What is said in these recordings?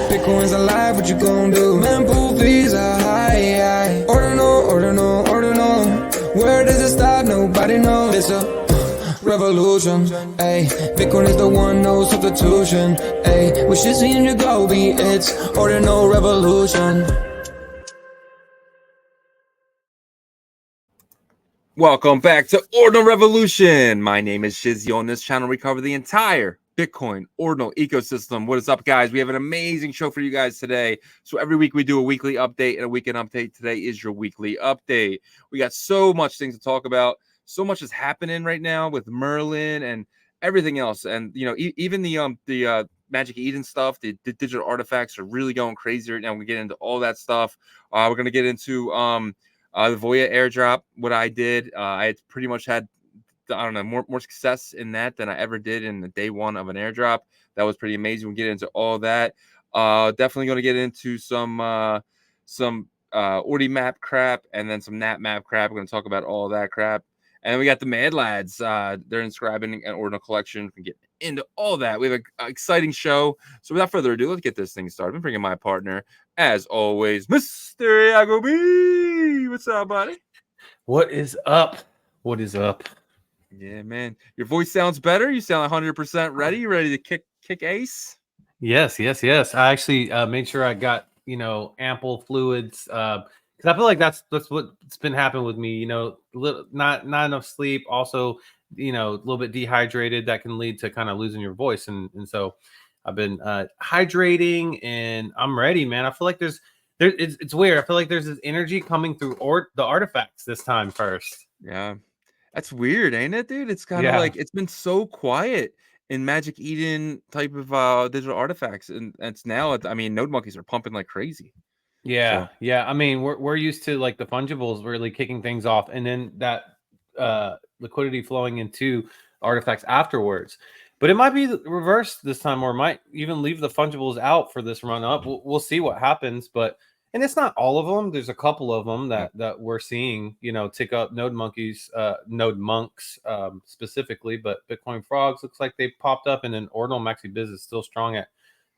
Bitcoin's alive, what you gon' do? Mempool fees are high. Ordinal. Where does it stop? Nobody knows. It's a revolution, ayy. Bitcoin is the one, no substitution, ayy. With Shizzy and Yagobi, it's Ordinal Revolution. Welcome back to Ordinal Revolution. My name is Shizzy. On this channel, we cover the entire Bitcoin Ordinal ecosystem. What is up, guys? We have an amazing show for you guys today. So every week we do a weekly update and a weekend update. Today is your weekly update. We got so much things to talk about. So much is happening right now with Merlin and everything else. And you know, even the Magic Eden stuff, the digital artifacts are really going crazy right now. We get into all that stuff. We're gonna get into the VOYA airdrop. What I did, I had pretty much had, I don't know, more success in that than I ever did in the day one of an airdrop. That was pretty amazing. We'll get into all that. Definitely going to get into some Ordimap crap and then some NAT map crap. We're going to talk about all that crap. And then we got the Mad Lads. They're inscribing an Ordinal collection. We can get into all that. We have an exciting show. So without further ado, let's get this thing started. I'm bringing my partner, as always, Mr. Yagobi. What's up, buddy? What is up? What is up? Yeah, man. Your voice sounds better. You sound 100% ready. You ready to kick ace? Yes. I actually made sure I got, ample fluids. Because I feel like that's what's been happening with me. Not enough sleep. Also, a little bit dehydrated. That can lead to kind of losing your voice. And so I've been hydrating, and I'm ready, man. I feel like it's weird. I feel like there's this energy coming through the artifacts this time first. Yeah, that's weird, ain't it, dude? It's kind of like it's been so quiet in Magic Eden type of digital artifacts, and it's now. I mean, Node Monkeys are pumping like crazy. Yeah. I mean, we're used to like the fungibles really kicking things off, and then that liquidity flowing into artifacts afterwards. But it might be reversed this time, or might even leave the fungibles out for this run up. We'll see what happens, and it's not all of them. There's a couple of them that we're seeing, tick up. Node Monkeys, Node Monks specifically, but Bitcoin Frogs looks like they popped up, and then Ordinal Maxi Biz is still strong at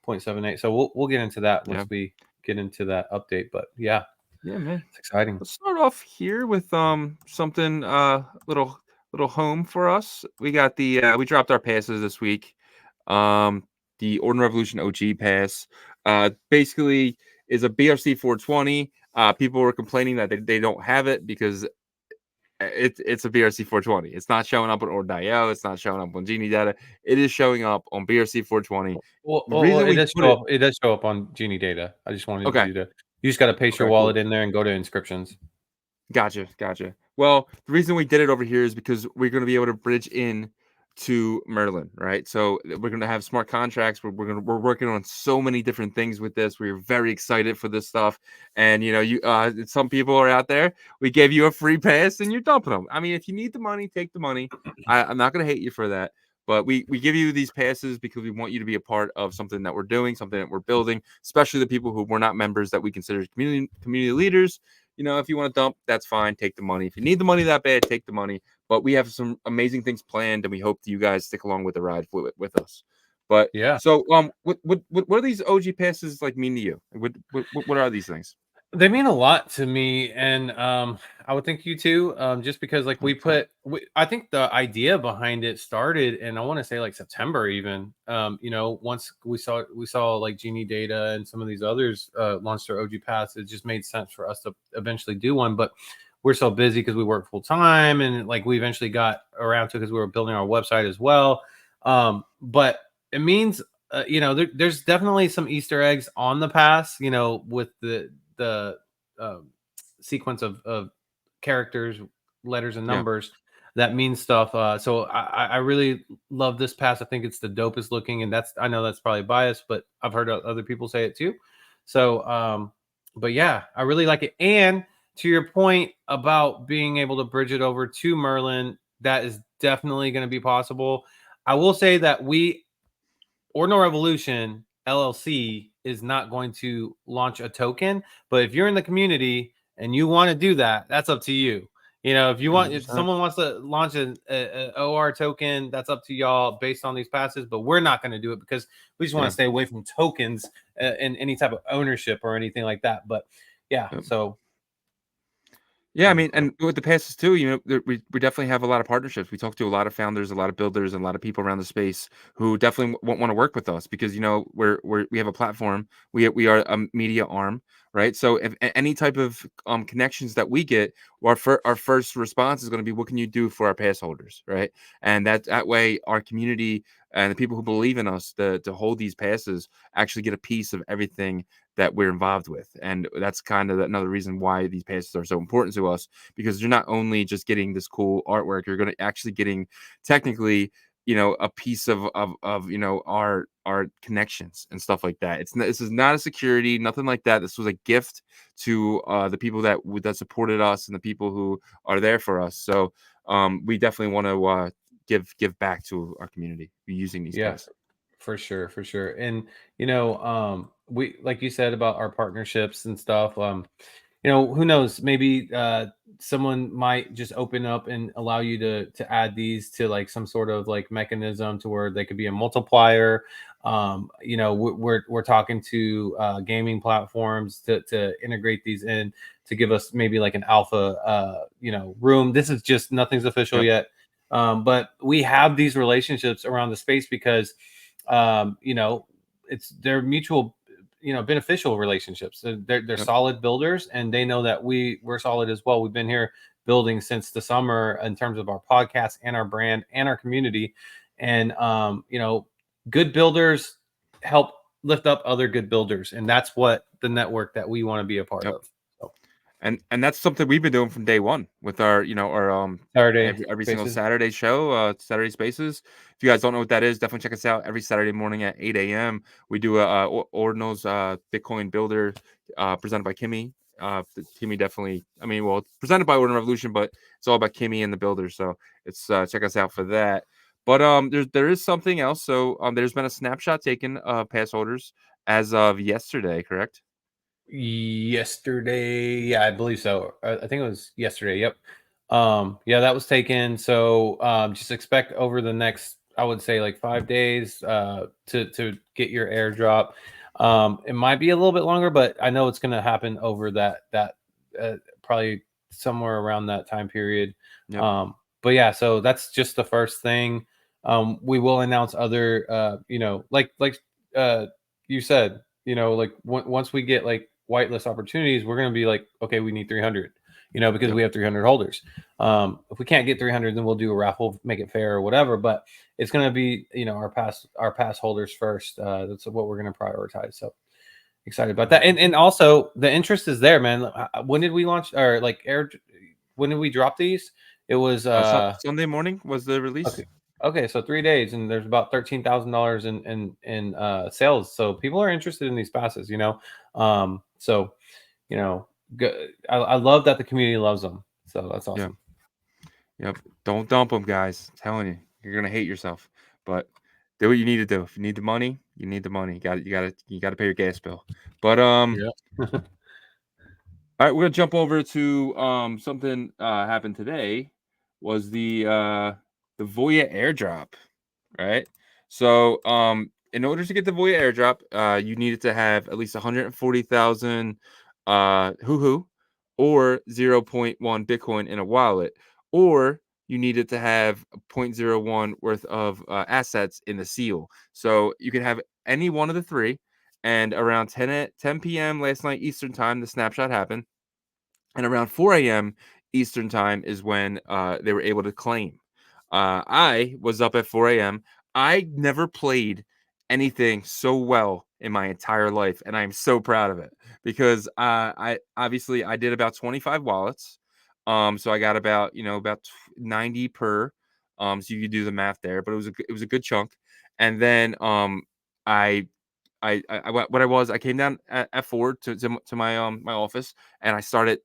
0.78. So we'll get into that once we get into that update. But yeah, man, it's exciting. Let's start off here with something little home for us. We got we dropped our passes this week. The Ordinal Revolution OG pass basically is a BRC 420. People were complaining that they don't have it because it's a BRC 420. It's not showing up on Ordinal. It's not showing up on Genie Data. It is showing up on BRC 420. It does show up on Genie Data. I just wanted you just got to paste your wallet in there and go to inscriptions. Gotcha. Well, the reason we did it over here is because we're going to be able to bridge in to Merlin, right? So we're going to have smart contracts. We're working on so many different things with this. We're very excited for this stuff. And some people are out there. We gave you a free pass and you're dumping them. I mean, if you need the money, take the money. I'm not going to hate you for that. But we give you these passes because we want you to be a part of something that we're doing, something that we're building, especially the people who were not members that we consider community leaders. If you want to dump, that's fine. Take the money. If you need the money that bad, take the money. But we have some amazing things planned, and we hope that you guys stick along with the ride with us. But yeah. So what are these OG passes like mean to you? What are these things? They mean a lot to me, and I would think you too. Just because like I think the idea behind it started, and I want to say like September even. Once we saw like Genie Data and some of these others launch their OG pass, it just made sense for us to eventually do one. But we're so busy because we work full time, and like we eventually got around to because we were building our website as well. But it means there's definitely some Easter eggs on the pass. With the sequence of characters, letters, and numbers that mean stuff. So I really love this pass. I think it's the dopest looking, and I know that's probably biased, but I've heard other people say it too. So, but yeah, I really like it. And to your point about being able to bridge it over to Merlin, that is definitely going to be possible. I will say that Ordinal Revolution LLC is not going to launch a token, but if you're in the community and you want to do that, that's up to you. You know, if you want, if 100%. someone wants to launch an OR token, that's up to y'all based on these passes. But we're not going to do it because we just want Yeah. to stay away from tokens and any type of ownership or anything like that. But yeah, Yep. so Yeah, I mean, and with the passes too, we definitely have a lot of partnerships. We talk to a lot of founders, a lot of builders, and a lot of people around the space who definitely want to work with us because we have a platform. We are a media arm, right? So if any type of connections that we get, our first response is going to be, what can you do for our pass holders, right? And that way, our community and the people who believe in us to hold these passes actually get a piece of everything that we're involved with. And that's kind of another reason why these passes are so important to us, because you're not only just getting this cool artwork, you're going to actually getting technically, a piece of our connections and stuff like that. This is not a security, nothing like that. This was a gift to the people that supported us and the people who are there for us. So we definitely want to give back to our community using these yeah, passes. for sure, for sure. And we, like you said about our partnerships and stuff. Who knows? Maybe someone might just open up and allow you to add these to like some sort of like mechanism to where they could be a multiplier. We're talking to gaming platforms to integrate these in to give us maybe like an alpha room. This is just nothing's official Yep. yet. But we have these relationships around the space because it's their mutual beneficial relationships. They're Yep. solid builders, and they know that we're solid as well. We've been here building since the summer in terms of our podcast and our brand and our community. And good builders help lift up other good builders, and that's what the network that we want to be a part Yep. of. So, And that's something we've been doing from day one with our Saturday every single spaces. Saturday show, Saturday Spaces. If you guys don't know what that is, definitely check us out every Saturday morning at 8 a.m. We do a Ordinals Bitcoin Builder presented by Kimmy. Kimmy definitely, it's presented by Ordinal Revolution, but it's all about Kimmy and the builders. So it's check us out for that. But there is something else. So there's been a snapshot taken of pass holders as of yesterday, correct? Yesterday, yeah, I believe so. I think it was yesterday. Yep. Yeah, that was taken. So just expect over the next, I would say, like 5 days to get your airdrop. It might be a little bit longer, but I know it's going to happen over that probably somewhere around that time period. Yep. But yeah, so that's just the first thing. We will announce other, like you said, like once we get like whitelist opportunities, we're going to be like, okay, we need 300, because Yep. we have 300 holders. If we can't get 300, then we'll do a raffle, make it fair or whatever. But it's going to be, our pass holders first. That's what we're going to prioritize. So excited about that. And also the interest is there, man. When did we launch or like air? When did we drop these? It was Sunday morning was the release. okay. Okay, so 3 days, and there's about $13,000 in sales. So people are interested in these passes. So I love that the community loves them. So that's Yeah. awesome. Yep. Don't dump them, guys. I'm telling you, you're gonna hate yourself. But do what you need to do. If you need the money, you need the money. You gotta pay your gas bill. But Yeah. all right, we're gonna jump over to something happened today was the VOYA airdrop, right? So in order to get the VOYA airdrop, you needed to have at least 140,000 Huhu or 0.1 Bitcoin in a wallet, or you needed to have zero point 0.01 worth of assets in the seal. So you can have any one of the three. And around 10 p.m. last night Eastern time, the snapshot happened. And around 4 a.m. Eastern time is when they were able to claim. I was up at 4 a.m. I never played anything so well in my entire life, and I'm so proud of it because I obviously I did about 25 wallets. So I got about 90 per. So you could do the math there, but it was a good chunk. And then I I came down at 4 to my office, and I started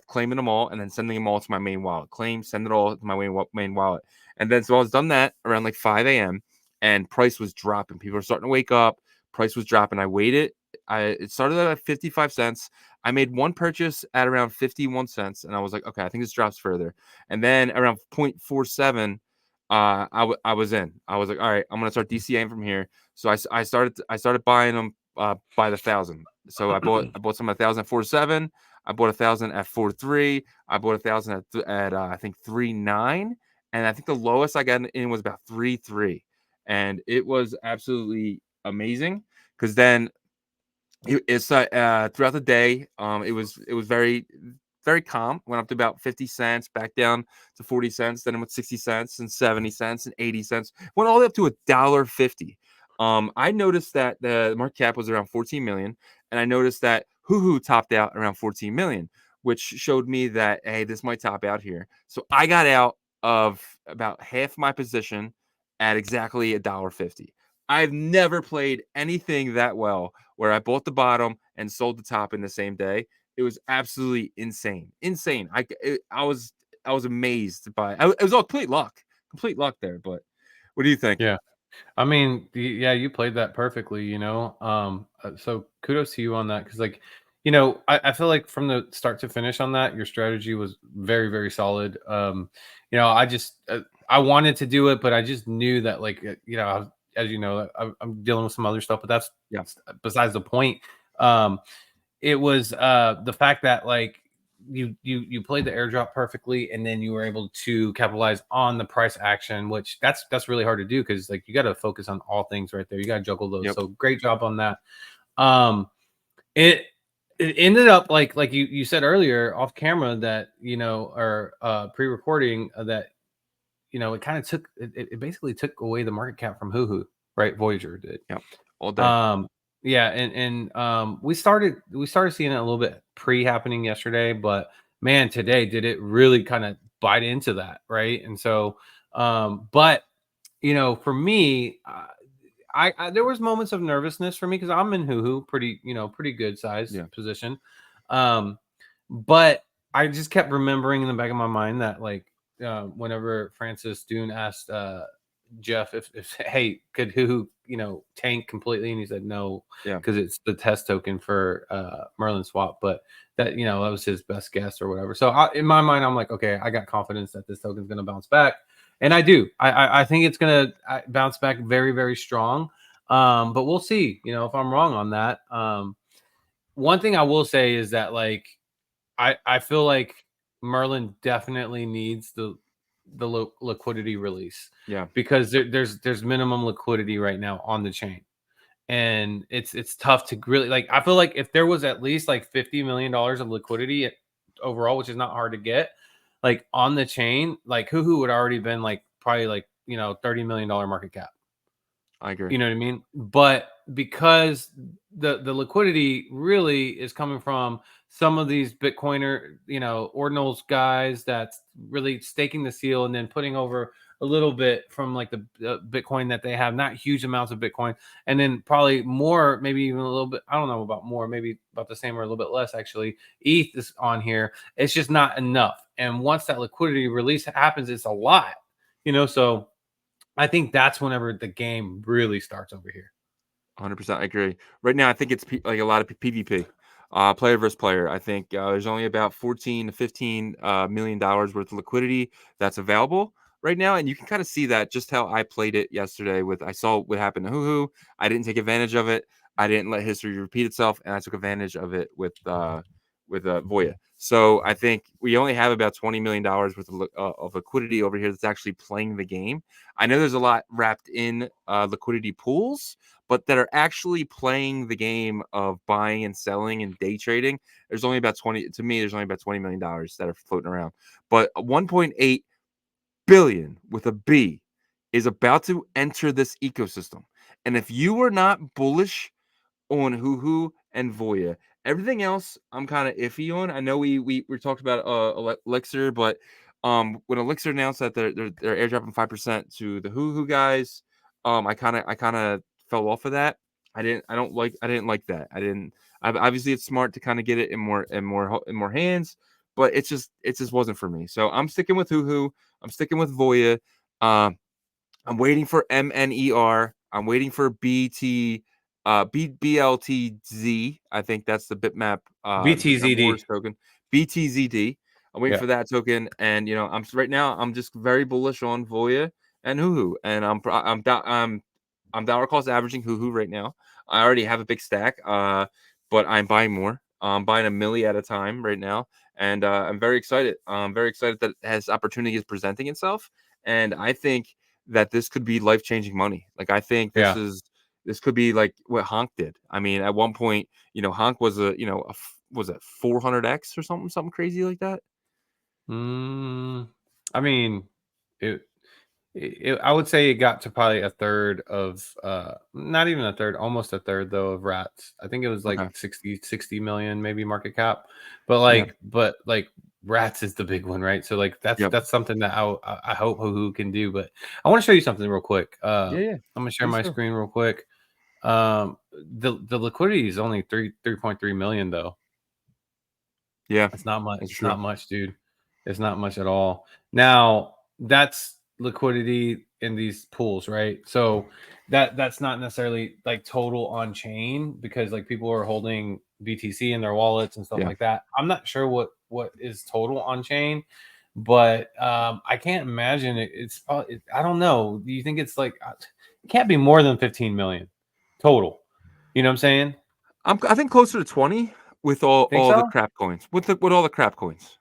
claiming them all and then sending them all to my main wallet. Claim, send it all to my main wallet. And then so I was done that around like 5 a.m. and price was dropping. People were starting to wake up. Price was dropping. I waited. It started at 55 cents. I made one purchase at around 51 cents, and I was like, okay, I think this drops further. And then around 0.47, I was in. I was like, all right, I'm gonna start DCAing from here. So I started buying them by the thousand. So I bought some at 1,047. I bought 1,000 at 4.3. I bought 1,000 at I think 3.9, and I think the lowest I got in was about 3.3, and it was absolutely amazing because then it's throughout the day, it was very calm. Went up to about 50 cents, back down to 40 cents, then it went 60 cents and 70 cents and 80 cents. Went all the way up to $1.50. I noticed that the market cap was around 14 million, and I noticed that Huhu topped out around 14 million, which showed me that hey, this might top out here. So I got out of about half my position at exactly $1.50. I've never played anything that well where I bought the bottom and sold the top in the same day. It was absolutely insane. Insane. I was amazed by it was all complete luck there. But what do you think? Yeah. I mean, yeah, you played that perfectly, you know. So kudos to you on that because, like, you know, I feel like from the start to finish on that, your strategy was very, very solid. You know, I wanted to do it, but I just knew that, like, you know, as you know, I'm dealing with some other stuff, but that's Yeah. besides the point. It was the fact that like you played the airdrop perfectly and then you were able to capitalize on the price action, which that's really hard to do because like you got to focus on all things right there. You got to juggle those. Yep. So great job on that. um it it ended up like you said earlier off camera that you know or pre-recording that you know it kind of took it basically took away the market cap from Huhu, right? Voyager did. Yep. All day. um, yeah, and we started seeing it a little bit pre-happening yesterday, but man, today did it really kind of bite into that, right? And so, but you know, for me, I there was moments of nervousness for me because I'm in Huhu, pretty you know, pretty good size Yeah. position, um, but I just kept remembering in the back of my mind that like whenever Francis Dune asked Jeff if hey could Huhu you know tank completely and he said no Yeah. because it's the test token for Merlin swap, but that you know that was his best guess or whatever. So in my mind I'm like okay, I got confidence that this token's going to bounce back, and I do. I think it's going to bounce back very very strong, but we'll see you know if I'm wrong on that. One thing I will say is that like I feel like Merlin definitely needs the liquidity release. Yeah. Because there's minimum liquidity right now on the chain, and it's tough to really like. I feel like if there was at least like $50 million of liquidity overall, which is not hard to get, like on the chain, like Huhu would already been like probably like you know $30 million market cap. I agree. You know what I mean? But because the liquidity really is coming from some of these Bitcoiner, you know, Ordinals guys that's really staking the seal and then putting over a little bit from like the Bitcoin that they have, not huge amounts of Bitcoin, and then probably more, maybe even a little bit. I don't know about more, maybe about the same or a little bit less. Actually, ETH is on here. It's just not enough. And once that liquidity release happens, it's a lot, you know. So I think that's whenever the game really starts over here. 100%. I agree. Right now, I think it's like a lot of PvP, player versus player. I think there's only about 14 to 15 million dollars worth of liquidity that's available right now, and you can kind of see that just how I played it yesterday. I saw what happened to Huhu. I didn't take advantage of it. I didn't let history repeat itself, and I took advantage of it with VOYA. So I think we only have about $20 million worth of liquidity over here that's actually playing the game. I know there's a lot wrapped in liquidity pools, but that are actually playing the game of buying and selling and day trading. There's only about 20. To me, there's only about $20 million that are floating around. But 1.8 billion with a B is about to enter this ecosystem. And if you are not bullish on Huhu and VOYA. Everything else, I'm kind of iffy on. I know we talked about Elixir, but when Elixir announced that they're airdropping 5% to the Huhu guys, I kind of fell off of that. I didn't like that. Obviously it's smart to kind of get it in more hands, but it just wasn't for me. So I'm sticking with Huhu. I'm sticking with VOYA. I'm waiting for MNER. I'm waiting for BT BLTZ. I think that's the bitmap BTZD. token. BTZD. I'm waiting Yeah. for that token, and right now I'm just very bullish on Voya and Huhu, and I'm dollar cost averaging Huhu right now. I already have a big stack, but I'm buying more. I'm buying a milli at a time right now, and I'm very excited. I'm very excited that as opportunity is presenting itself, and I think that this could be life changing money. Like I think Yeah. this could be like what Honk did. I mean, at one point, Honk was was it 400x or something crazy like that? I mean, it, I would say it got to probably a third of not even a third, almost a third though of rats. I think it was like Okay. 60 million maybe market cap. But Yeah. like rats is the big one, right? So like Yep. that's something that I hope Huhu can do. But I want to show you something real quick. Yeah. I'm gonna share Please my do. screen real quick. The liquidity is only 3.3 million though. Yeah. It's not much. That's It's true. not much, dude. It's not much at all. Now, that's liquidity in these pools, right? So that's not necessarily like total on chain because like people are holding BTC in their wallets and stuff Yeah. like that. I'm not sure what is total on chain, but I can't imagine it's probably, I don't know. Do you think it's like it can't be more than 15 million total? You know what I'm saying? I think closer to 20 with Think all the so? crap coins. With all the crap coins.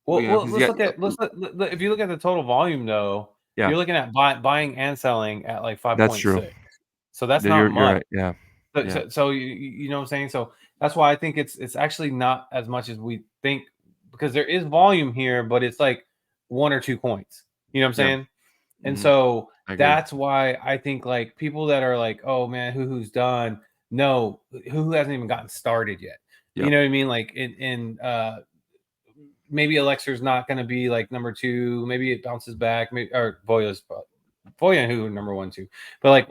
Well, Because you let's got look at if you look at the total volume though, yeah, you're looking at buying and selling at like that's true. 5.6. So that's Yeah, not you're much. right. Yeah. Yeah. So you know what I'm saying? So that's why I think it's actually not as much as we think because there is volume here, but it's like one or two coins. You know what I'm Yeah. saying? And Mhm. so I agree. that's why I think like people that are like, oh man, who's done? No, who hasn't even gotten started yet. You Yep. know what I mean? Like in maybe Elixir's not going to be like number two. Maybe it bounces back. Maybe or Voya and who number one, two. But like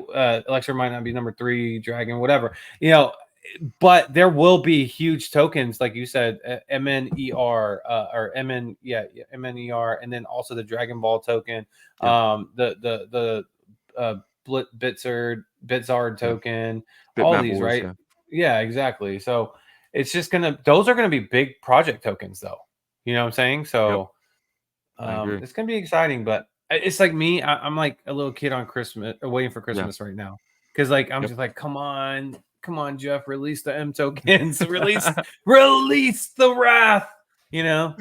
Elixir might not be number three. Dragon, whatever. You know, but there will be huge tokens, like you said, MNER or MNER, and then also the Dragon Ball token, Yep. the Bitzard Yeah. token, all Bitmap these, wars. right? Yeah. Yeah, exactly. So it's just those are gonna be big project tokens, though. You know what I'm saying? Yep. So I agree. it's gonna be exciting, but it's like me. I'm like a little kid on Christmas, waiting for Yeah. Christmas right now, because like I'm Yep. just like, come on, Jeff, release the M tokens, release the wrath. You know,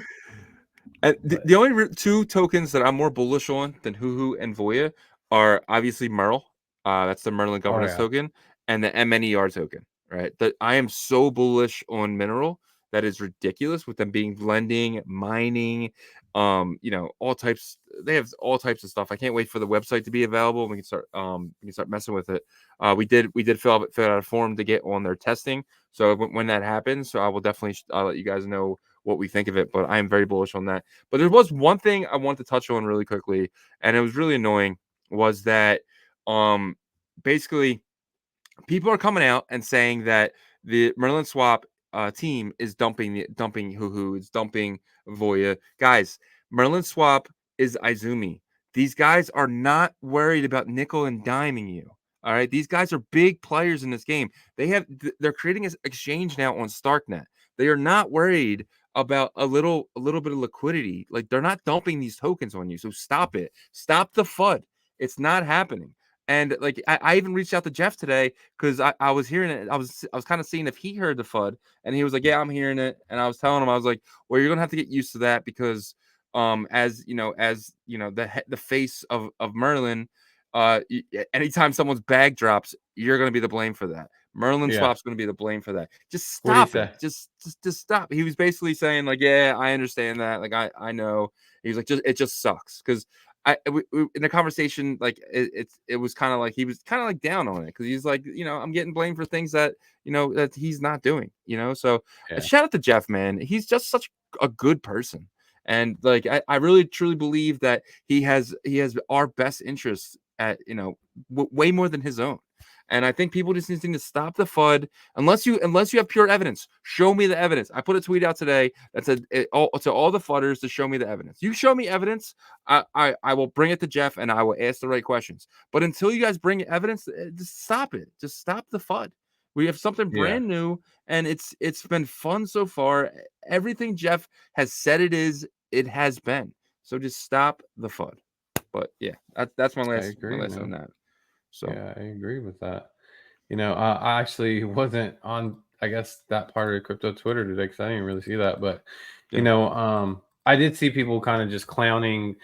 And but the only two tokens that I'm more bullish on than Huhu and Voya are obviously Merl. That's the Merlin oh governance yeah, token, and the MNER token. Right. That I am so bullish on Mineral that is ridiculous with them being lending, mining, all types. They have all types of stuff. I can't wait for the website to be available. We can start messing with it. We did fill out a form to get on their testing. So when that happens, so I will definitely I'll let you guys know what we think of it. But I am very bullish on that. But there was one thing I want to touch on really quickly, and it was really annoying, was that basically people are coming out and saying that the Merlin swap team is dumping Huhu, it's dumping Voya. Guys, Merlin swap is Izumi. These guys are not worried about nickel and diming you. All right, these guys are big players in this game. They're creating an exchange now on Starknet. They are not worried about a little bit of liquidity. Like they're not dumping these tokens on you. So stop it. Stop the FUD. It's not happening. And like I even reached out to Jeff today because I was hearing it. I was kind of seeing if he heard the FUD, and he was like, "Yeah, I'm hearing it." And I was telling him, I was like, "Well, you're gonna have to get used to that because, the face of Merlin, anytime someone's bag drops, you're gonna be the blame for that. Merlin yeah. swap's gonna be the blame for that. Just What do you stop it. say? Just stop." He was basically saying like, "Yeah, I understand that. Like, I know." He's like, it just sucks because in the conversation, like it was kind of like he was kind of like down on it because he's like, I'm getting blamed for things that that he's not doing, So Yeah, shout out to Jeff, man. He's just such a good person, and like I really truly believe that he has our best interests at way more than his own. And I think people just need to stop the FUD unless you have pure evidence. Show me the evidence. I put a tweet out today that said to all the FUDders to show me the evidence. You show me evidence, I will bring it to Jeff and I will ask the right questions. But until you guys bring evidence, just stop it. Just stop the FUD. We have something Yeah, brand new, and it's been fun so far. Everything Jeff has said it has been. So just stop the FUD. But yeah, that's my I last agree, on man. that. So Yeah, I agree with that. I actually wasn't on, I guess, that part of crypto Twitter today because I didn't really see that. But, yeah, I did see people kind of just clowning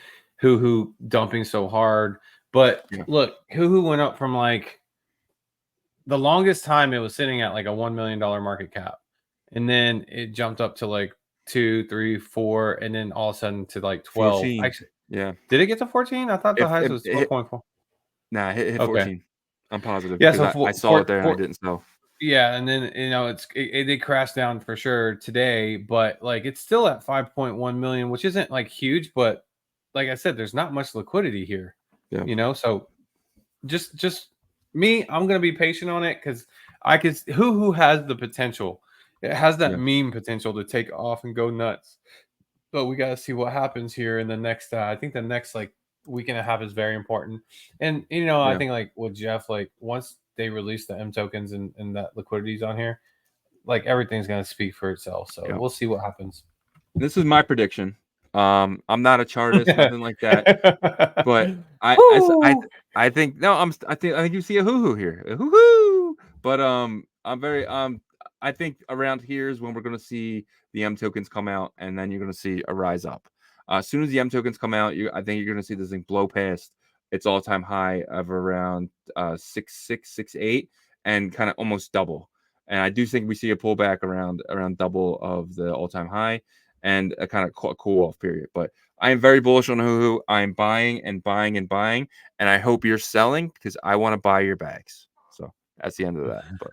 Huhu dumping so hard. But yeah. look, Huhu went up from like the longest time it was sitting at like a $1 million market cap. And then it jumped up to like 2, 3, 4, and then all of a sudden to like 12. 14. Actually, Yeah. did it get to 14? I thought the If highest it, was it hit, 12.4. nah, hit Okay. 14. I'm positive Yeah, because so I saw it there and I didn't sell. yeah, and then it did crash down for sure today, but like it's still at 5.1 million, which isn't like huge, but like I said, there's not much liquidity here. Yeah. So just me, I'm gonna be patient on it because I could who has the potential. It has that Yeah. meme potential to take off and go nuts. But we gotta see what happens here in the next I think the next like week and a half is very important. And I Yeah. think like with Jeff, like once they release the M tokens and that liquidity's on here, like everything's gonna speak for itself. So Yeah. we'll see what happens. This is my prediction. I'm not a chartist, nothing like that. But Woo! I think no, I think you see a hoo here, a hoo. But I'm very I think around here is when we're gonna see the M tokens come out, and then you're gonna see a rise up. As soon as the M tokens come out, I think you're gonna see this thing blow past its all-time high of around 6.668 and kind of almost double. And I do think we see a pullback around double of the all-time high and a kind of cool off period. But I am very bullish on Huhu. I'm buying and buying and buying, and I hope you're selling because I want to buy your bags. So that's the end of that. But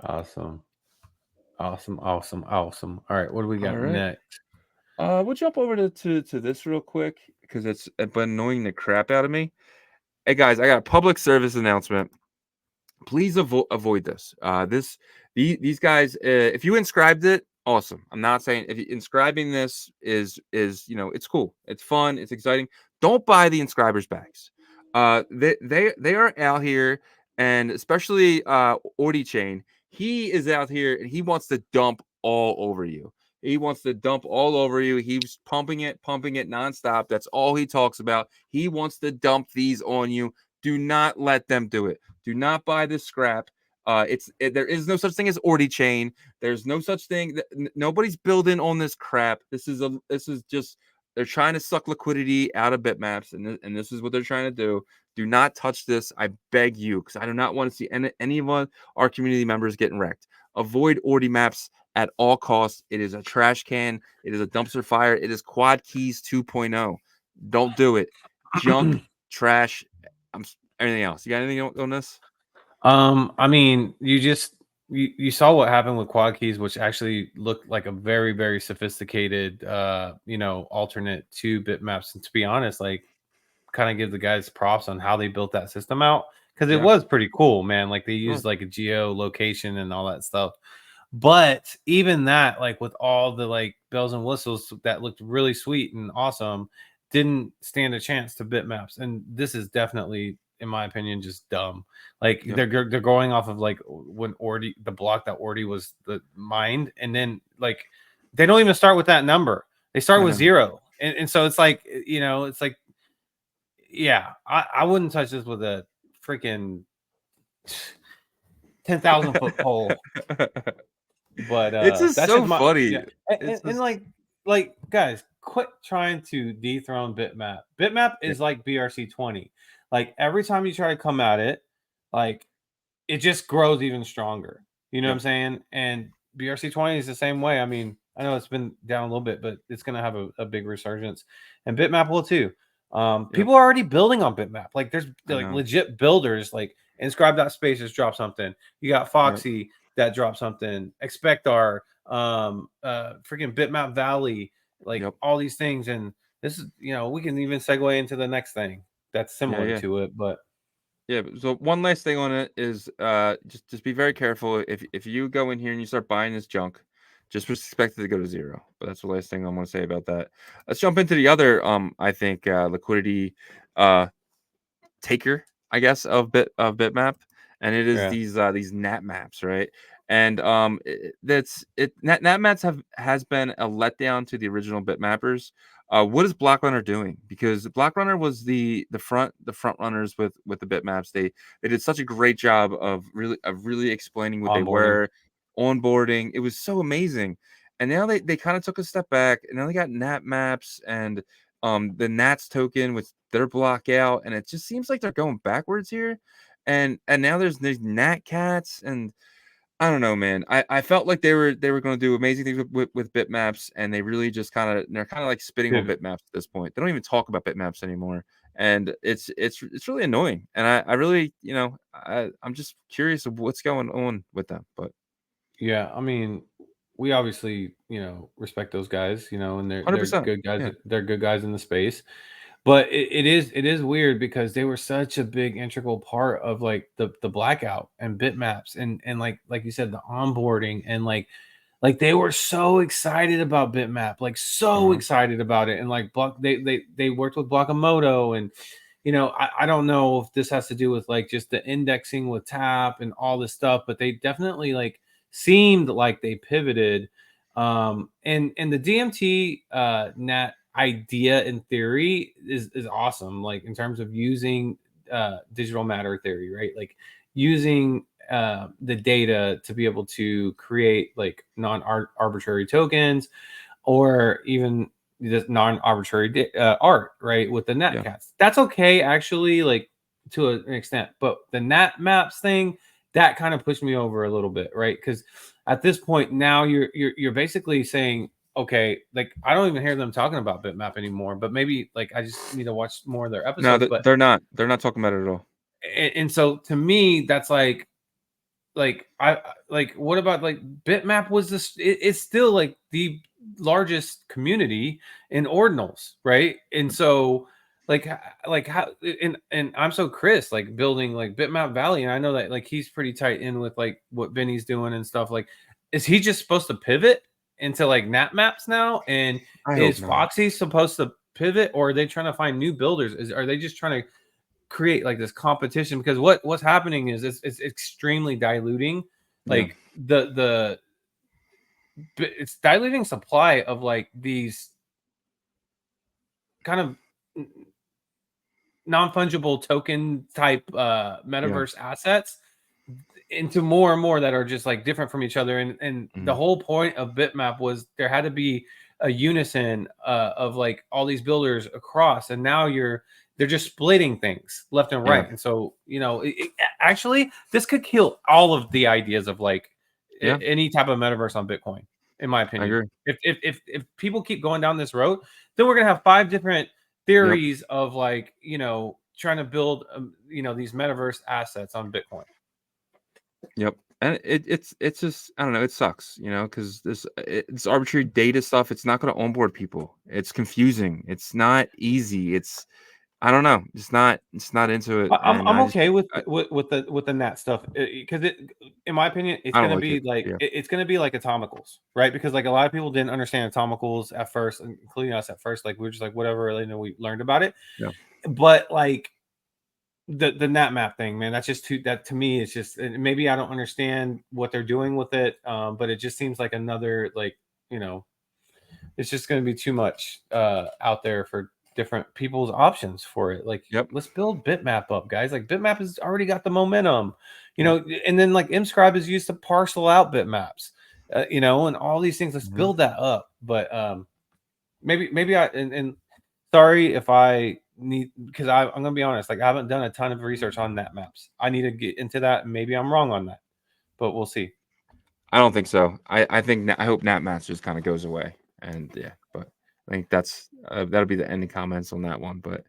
Awesome. Awesome. All right, what do we all got right, next? we'll jump over to this real quick because it's been annoying the crap out of me. Hey guys, I got a public service announcement. Please avoid this. These guys, if you inscribed it, awesome. I'm not saying if you, inscribing this is it's cool, it's fun, it's exciting. Don't buy the inscribers bags. They are out here, and especially Ordi Chain. He is out here and he wants to dump all over you. He wants to dump all over you. He's pumping it nonstop. That's all he talks about. He wants to dump these on you. Do not let them do it. Do not buy this scrap. There is no such thing as Ordi Chain. There's no such thing. Nobody's building on this crap. This is just they're trying to suck liquidity out of bitmaps, and this is what they're trying to do. Do not touch this. I beg you, because I do not want to see any of our community members getting wrecked. Avoid Ordimaps at all costs. It is a trash can. It is a dumpster fire. It is Quad Keys 2.0. Don't do it. Junk, trash. Anything else? You got anything on this? I mean, you saw what happened with quad keys, which actually looked like a very, very sophisticated alternate to bitmaps. And to be honest, like kind of give the guys props on how they built that system out because it Yeah. was pretty cool, man. Like they used Sure. like a geolocation and all that stuff. But even that, like with all the like bells and whistles that looked really sweet and awesome, didn't stand a chance to bitmaps. And this is definitely, in my opinion, just dumb. Like Yep. they're going off of like when Ordi, the block that Ordi was the mined, and then like they don't even start with that number. They start I with know. 0. And so it's like, it's like, yeah, I wouldn't touch this with a freaking 10,000 foot pole. But It's just that's so just my funny. yeah. It's And just like guys, quit trying to dethrone Bitmap. Bitmap yeah, is like BRC20. Like every time you try to come at it, like it just grows even stronger. You know what yep, I'm saying? And BRC20 is the same way. I mean, I know it's been down a little bit, but it's gonna have a big resurgence. And Bitmap will too. yep. People are already building on Bitmap. Like there's I like know. legit builders like Inscribe.space just dropped something. You got Yep, Foxy that dropped something. Expectar, freaking Bitmap Valley, like yep. all these things. And this is, we can even segue into the next thing that's Yeah, similar yeah. to it. But Yeah, so one last thing on it is just be very careful if you go in here and you start buying this junk, just expect it to go to 0. But that's the last thing I want to say about that. Let's jump into the other I think liquidity taker, I guess, of Bitmap. and it is these nat maps, right? And nat maps has been a letdown to the original bitmappers. What is Blockrunner doing? Because Blockrunner was the front runners with the bitmaps. They did such a great job of really explaining what they Onboarding. were, onboarding. It was so amazing. And now they kind of took a step back, and now they got nat maps and the Nats token with their block out, and it just seems like they're going backwards here. And now there's Nat Cats, and I don't know, man. I felt like they were going to do amazing things with bitmaps, and they really just they're kind of like spitting on bitmaps at this point. They don't even talk about bitmaps anymore, and it's really annoying. And I really, I'm just curious of what's going on with them. But yeah, I mean, we obviously respect those guys, and they're 100%, good guys. yeah. They're good guys in the space. But it is weird because they were such a big integral part of like the blackout and bitmaps and like you said, the onboarding, and like they were so excited about bitmap, like so excited about it. And like they worked with Blockamoto, and I don't know if this has to do with like just the indexing with tap and all this stuff, but they definitely like seemed like they pivoted. And the DMT nat idea in theory is awesome, like in terms of using digital matter theory, right? Like using the data to be able to create like non-arbitrary tokens, or even just non-arbitrary art, right? With the nat cats, that's okay actually, like to an extent. But the nat maps thing, that kind of pushed me over a little bit, right? Because at this point now you're basically saying, okay, like I don't even hear them talking about bitmap anymore, but maybe like I just need to watch more of their No, episodes. But they're not talking about it at all. and so to me that's like I like, what about like bitmap was this, it's still like the largest community in ordinals, right? And so like how, and I'm so Chris like building like bitmap valley, and I know that like he's pretty tight in with like what Benny's doing and stuff. Like, is he just supposed to pivot into like nat maps now? And I hope is not. Foxy supposed to pivot, or are they trying to find new builders? Are they just trying to create like this competition? Because what's happening is it's extremely diluting like it's diluting supply of like these kind of non-fungible token type metaverse assets into more and more that are just like different from each other. And the whole point of bitmap was there had to be a unison of like all these builders across, and now they're just splitting things left and right. And so actually this could kill all of the ideas of like any type of metaverse on Bitcoin, in my opinion. I agree. If people keep going down this road, then we're gonna have 5 different theories of like trying to build these metaverse assets on Bitcoin. Yep. And it's just, I don't know, it sucks, because it's arbitrary data stuff. It's not going to onboard people. It's confusing. It's not easy. I don't know. It's not into it. I'm okay with the nat stuff, because in my opinion, it's gonna be it's gonna be like atomicals, right? Because like a lot of people didn't understand atomicals at first, including us at first. Like we were just like whatever, we learned about it. Yeah. But like the nat map thing, man, that's just that to me it's just, maybe I don't understand what they're doing with it, but it just seems like another like it's just going to be too much out there for different people's options for it. Like, let's build bitmap up, guys. Like bitmap has already got the momentum, and then like mscribe is used to parcel out bitmaps, and all these things. Let's build that up. But maybe I and sorry if I need, because I'm gonna be honest, like I haven't done a ton of research on nat maps. I need to get into that, and maybe I'm wrong on that, but we'll see. I don't think so. I think I hope nat maps just kind of goes away, and but I think that's that'll be the ending comments on that one. But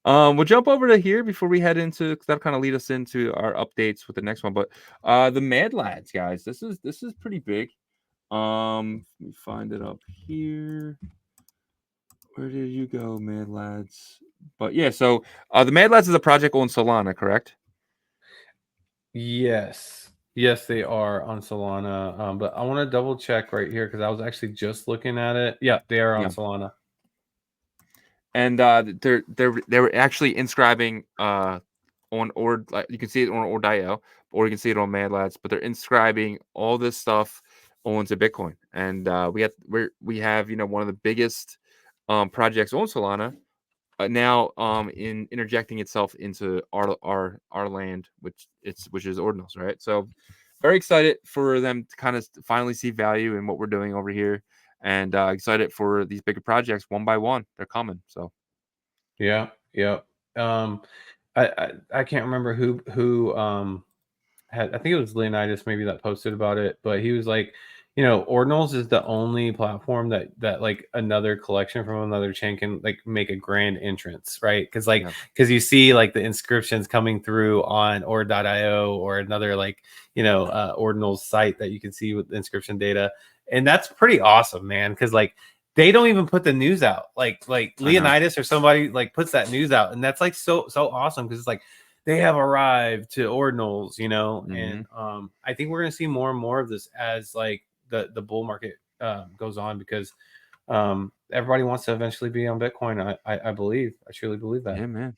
we'll jump over to here before we head into, because that'll kind of lead us into our updates with the next one. But the Mad Lads, guys, this is pretty big. Let me find it up here. Where did you go, Mad Lads? But yeah, so the Mad Lads is a project on Solana, correct? Yes, they are on Solana. But I want to double check right here because I was actually just looking at it. Yeah, they are on Solana. And they were actually inscribing on you can see it on Ord.io, or you can see it on Mad Lads, but they're inscribing all this stuff onto Bitcoin. And we have one of the biggest projects on Solana now in interjecting itself into our land, which is Ordinals, right? So very excited for them to kind of finally see value in what we're doing over here, and excited for these bigger projects one by one. They're coming. So Yeah, yeah. Um, I can't remember who had, I think it was Leonidas maybe that posted about it, but he was like, Ordinals is the only platform that like another collection from another chain can like make a grand entrance, right? yeah, Because you see like the inscriptions coming through on Ord.io or another like Ordinals site that you can see with inscription data, and that's pretty awesome, man. Because like they don't even put the news out, like I know. Leonidas or somebody like puts that news out, and that's like so awesome because it's like they have arrived to Ordinals, Hmm. and I think we're gonna see more and more of this as like the bull market goes on, because everybody wants to eventually be on Bitcoin. I believe, I truly believe that. Yeah, man.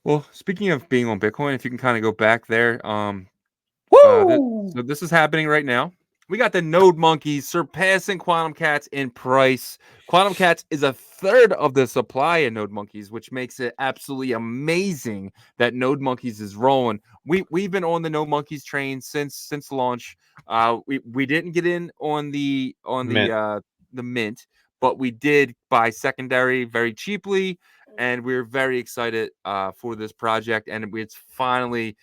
Well, speaking of being on Bitcoin, if you can kind of go back there, Woo! so this is happening right now. We got the Node Monkeys surpassing Quantum Cats in price. Quantum Cats is a third of the supply of Node Monkeys, which makes it absolutely amazing that Node Monkeys is rolling. We've been on the Node Monkeys train since launch. We didn't get in on Mint. the mint, but we did buy secondary very cheaply, and we're very excited for this project. And it's finally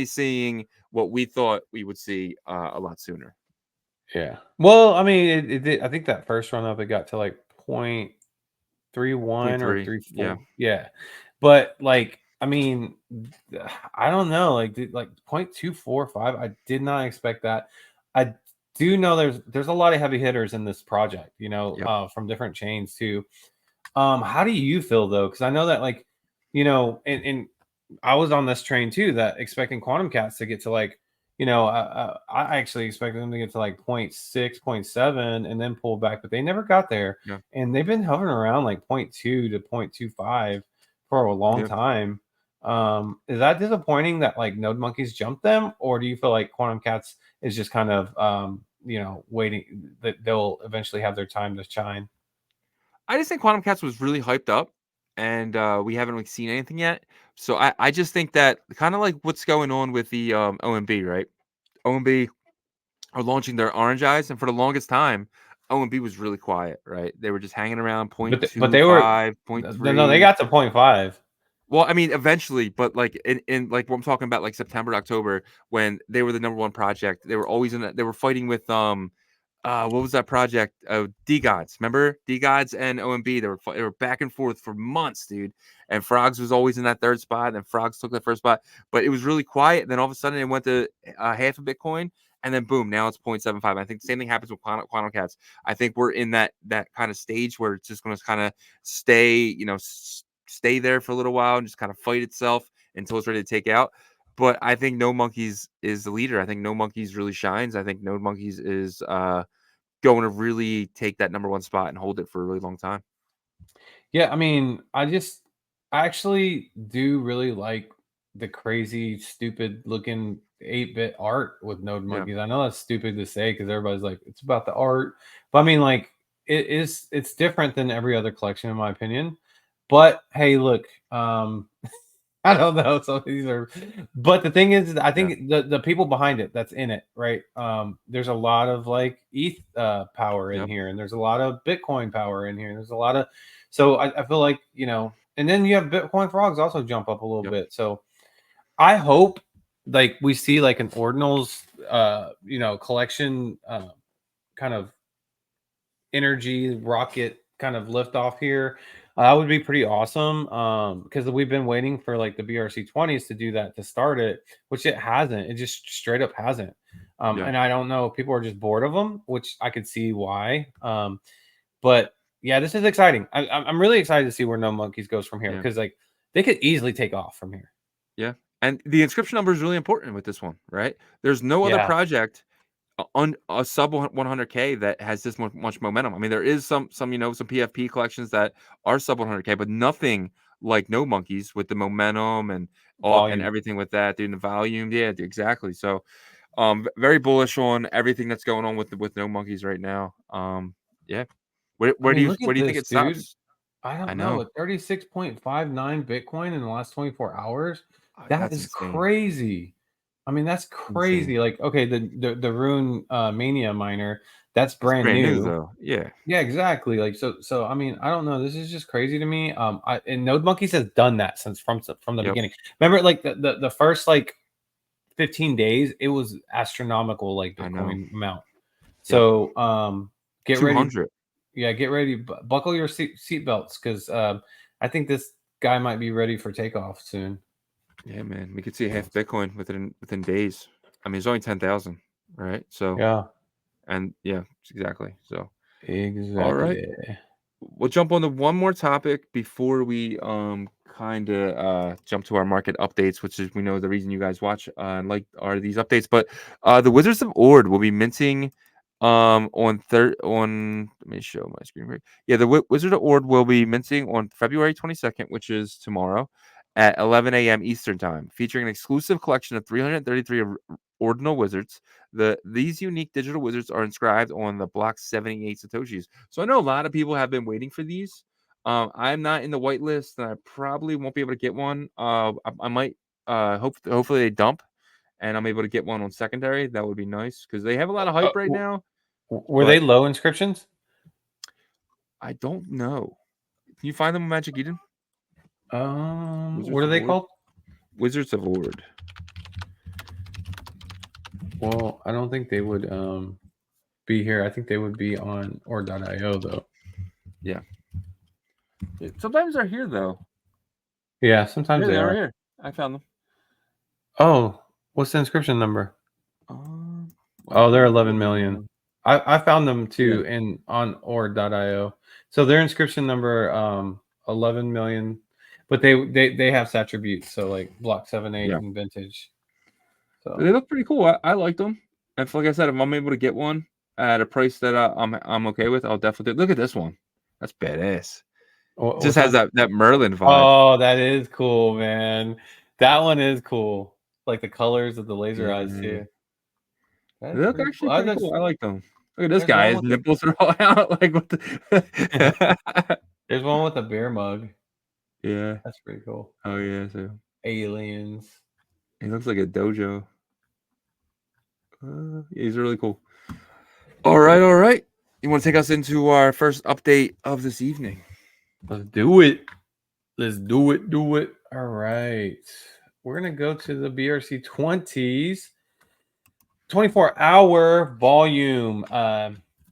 seeing what we thought we would see a lot sooner. Yeah. Well, I mean, it did. I think that first run up, it got to like point 3.1 or 0.3. Yeah. 3.4. Yeah. But like, I mean, I don't know. Like 0.245. I did not expect that. I do know there's a lot of heavy hitters in this project, Yep. from different chains too. How do you feel though? Because I know that like, and I was on this train too, that expecting quantum cats to get to like, I actually expected them to get to like point 0.6, point 0.7 and then pull back, but they never got there. Yeah. And they've been hovering around like point 0.2 to 0.25 for a long Yeah. time. Is that disappointing that like Node Monkeys jumped them, or do you feel like Quantum Cats is just kind of waiting that they'll eventually have their time to shine? I just think Quantum Cats was really hyped up, and we haven't really seen anything yet. So I just think that kind of like what's going on with the OMB, right? OMB are launching their Orange Eyes, and for the longest time, OMB was really quiet, right? They were just hanging around But they were 0.25, point no, they 0.3. got to point 0.5. Well, I mean, eventually, but like in like what I'm talking about, like September, October, when they were the number one project, they were always they were fighting with what was that project? D Gods. Remember D Gods and OMB? They were back and forth for months, dude. And Frogs was always in that third spot, and Frogs took that first spot, but it was really quiet. And then all of a sudden, it went to half a Bitcoin, and then boom, now it's 0.75. I think the same thing happens with Quantum Cats. I think we're in that kind of stage where it's just going to kind of stay, stay there for a little while and just kind of fight itself until it's ready to take out. But I think No Monkeys is the leader. I think No Monkeys really shines. I think No Monkeys is going to really take that number one spot and hold it for a really long time. Yeah, I mean, I actually do really like the crazy, stupid looking 8-bit art with Node Yeah. Monkeys. I know that's stupid to say because everybody's like, it's about the art. But I mean, like, it's different than every other collection, in my opinion. But hey, look, I don't know. Some of these are, but the thing is, I Yeah. think the people behind it that's in it, right? There's a lot of like ETH power in Yep. here, and there's a lot of Bitcoin power in here. And there's a lot of, so I feel like and then you have Bitcoin frogs also jump up a little Yep. bit. So I hope like we see like an ordinals, collection, kind of energy rocket kind of lift off here. That would be pretty awesome. Because we've been waiting for like the BRC20s to do that to start it, which it hasn't. It just straight up hasn't. Yeah. And I don't know if people are just bored of them, which I could see why. But yeah, this is exciting. I'm really excited to see where No Monkeys goes from here, Yeah. because like they could easily take off from here. Yeah. And the inscription number is really important with this one, right? There's no other Yeah. project on a sub 100K that has this much momentum. I mean, there is some PFP collections that are sub 100K, but nothing like Node Monkeys with the momentum and all and Volume. everything with that, doing the volume. Yeah, exactly. So very bullish on everything that's going on with Node Monkeys right now. Yeah. Where, I where do mean, you look where at do you think this, it dude. stops? I I don't know. know. At 36.59 Bitcoin in the last 24 hours, that That's is insane. crazy. I mean, that's Insane. crazy. Like, okay, the Rune Mania miner, that's It's brand brand new new. though. Yeah. Yeah, exactly. Like, so I mean, I don't know. This is just crazy to me. And Node Monkeys has done that since from the Yep. beginning. Remember, like the first like 15 days, it was astronomical, like I know. Bitcoin amount. Yep. So get ready. 200. Yeah, get ready. Buckle your seat belts because I think this guy might be ready for takeoff soon. Yeah, man. We could see half Bitcoin within days. I mean, it's only 10,000, right? So, Yeah, and yeah, exactly. So, all right. exactly. We'll jump on to one more topic before we kind of jump to our market updates, which is we know the reason you guys watch and like are these updates. But the Wizards of Ord will be minting on let me show my screen right. Yeah, the Wizard of Ord will be minting on February 22nd, which is tomorrow at 11 a.m. Eastern time, featuring an exclusive collection of 333 ordinal wizards. These unique digital wizards are inscribed on the block 78 satoshis. So I know a lot of people have been waiting for these. I'm not in the whitelist, and I probably won't be able to get one. I might hopefully they dump, and I'm able to get one on secondary. That would be nice because they have a lot of hype right now. Were But they low inscriptions? I don't know. Can you find them on Magic Eden? What Wizards are of they Ord. called? Wizards of Ord. Well, I don't think they would be here. I think they would be on or.io though. Yeah. Sometimes they're here though. Yeah, sometimes Here they they are. are. Here, I found them. Oh, what's the inscription number? Wow, Oh, they're 11 million. I found them Yeah. too in on or.io. So their inscription number 11 million, but they have attributes, so like block 7, 8 Yeah. and vintage. So They look pretty cool. I like them. And like I said, if I'm able to get one at a price that I'm okay with, I'll definitely look at this one. That's badass. It just what's has one? that Merlin vibe. Oh, that is cool, man. That one is cool. Like the colors of the laser eyes Yeah. too. They That's look pretty actually cool. pretty cool. I like them. Look at this There's guy. one His with the nipples are all out. Like what the there's one with a beer mug. Yeah. That's pretty cool. Oh yeah. So Aliens. he looks like a dojo. Yeah, he's really cool. All right, all right. You want to take us into our first update of this evening? Let's do it. Let's do it. Do it. All right. We're going to go to the BRC 20s. 24-hour volume.